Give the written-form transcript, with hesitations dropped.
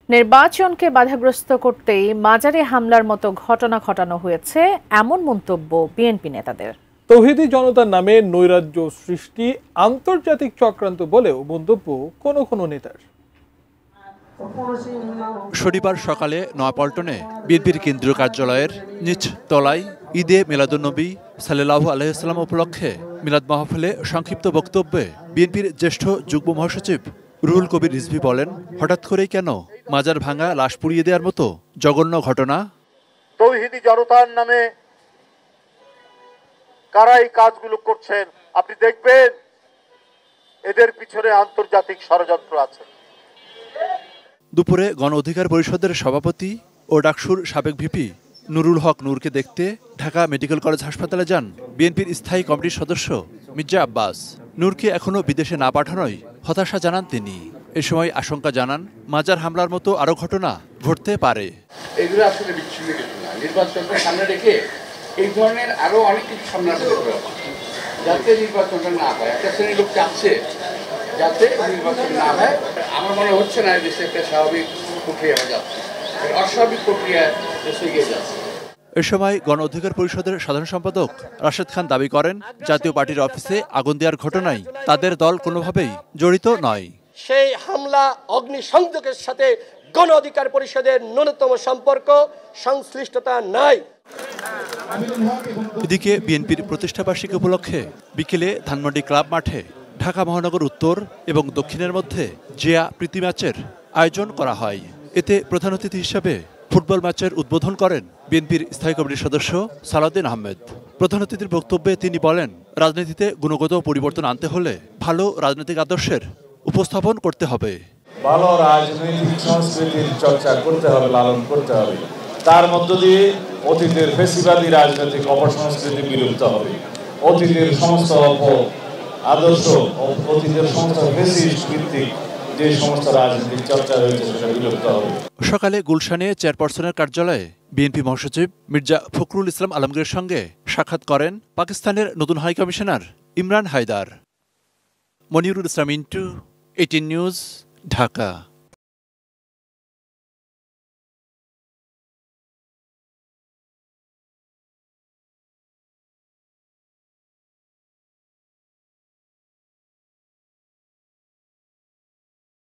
নির্বাচনকে বাধাগ্রস্ত করতেই মাজারে হামলার মতো ঘটনা ঘটানো হয়েছে এমন মন্তব্য বিএনপি নেতাদের। তৌহিদি জনতার নামে নৈরাজ্য সৃষ্টি আন্তর্জাতিক চক্রান্ত বলেও মন্তব্য কোনো কোনো নেতার। শনিবার সকালে নয়াপল্টনে বিএনপির কেন্দ্রীয় কার্যালয়ের নিচ তলায় ঈদে মিলাদুন্নবী সাল্লাল্লাহু আলাইহি ওয়াসাল্লাম উপলক্ষে মিলাদ মাহফিলে সংক্ষিপ্ত বক্তব্যে বিএনপির জ্যেষ্ঠ যুগ্ম মহাসচিব রুহুল কবির রিজভী বলেন, হঠাৎ করেই কেন মাজার ভাঙা, লাশ পুড়িয়ে দেওয়ার মতো জঘন্য ঘটনা? তৌহিদি জনতার নামে কারা এই কাজগুলো করছেন, আপনি দেখবেন এদের পিছনে আন্তর্জাতিক ষড়যন্ত্র আছে। দুপুরে গণ অধিকার পরিষদের সভাপতি ও ডাকসুর সাবেক ভিপি নুরুল হক নূরকে দেখতে ঢাকা মেডিকেল কলেজ হাসপাতালে যান বিএনপির স্থায়ী কমিটির সদস্য মির্জা আব্বাস। নূরকে এখনও বিদেশে না পাঠানোয় হতাশা জানান তিনি। এ সময় আশঙ্কা জানান মাজার হামলার মতো আরও ঘটনা ঘটতে পারে। এগুলো আসলে বিচ্ছিন্ন কিছু না, নির্বাচনকে সামনে রেখে এই ধরনের আরো অনেক কিছু সামনে আসতে হবে যাতে নির্বাচনটা না হয়। একটা শ্রেণীর লোক চাচ্ছে যাতে নির্বাচন না হয়। আমার মনে হচ্ছে না দেশে একটা স্বাভাবিক প্রক্রিয়া যাচ্ছে, অস্বাভাবিক প্রক্রিয়া দেশে এগিয়ে যাচ্ছে। এ সময় গণ অধিকার পরিষদের সাধারণ সম্পাদক রাশেদ খান দাবি করেন, জাতীয় পার্টির অফিসে আগুন দেওয়ার ঘটনায় তাদের দল কোনোভাবেই জড়িত নয়। সেই হামলা অগ্নিসংযোগের সাথে গণ অধিকার পরিষদের ন্যূনতম সম্পর্ক সংশ্লিষ্টতা নাই। এদিকে বিএনপির প্রতিষ্ঠাবার্ষিকী উপলক্ষে বিকেলে ধানমন্ডি ক্লাব মাঠে ঢাকা মহানগর উত্তর এবং দক্ষিণের মধ্যে জিয়া প্রীতি ম্যাচের আয়োজন করা হয়। এতে প্রধান অতিথি হিসেবে ফুটবল ম্যাচের উদ্বোধন করেন বিএনপির স্থায়ী কমিটির সদস্য সালাউদ্দিন আহমেদ। প্রধান অতিথির বক্তব্যে তিনি বলেন, রাজনীতিতে গুণগত পরিবর্তন আনতে হলে ভালো রাজনৈতিক আদর্শের উপস্থাপন করতে হবে। ভালো রাজনৈতিক সংস্কৃতির চর্চা করতে হবে, লালন করতে হবে। তার মধ্য দিয়ে অতীতের ফেসিবাদী রাজনৈতিক অপসংস্কৃতি বিলুপ্ত হবে। অতীতের সমস্ত আদর্শ, অতীতের সমস্ত ফেসিস্ট ভিত্তিক যে সমস্ত রাজনৈতিক চর্চা রয়েছে সেটা বিলুপ্ত হবে। সকালে গুলশানে চেয়ারপারসনের কার্যালয়ে বিএনপি মহাসচিব মির্জা ফখরুল ইসলাম আলমগীরের সঙ্গে সাক্ষাৎ করেন পাকিস্তানের নতুন হাই কমিশনার ইমরান হায়দার। মনিরুল ইসলাম ইন্টু, 18 নিউজ, ঢাকা।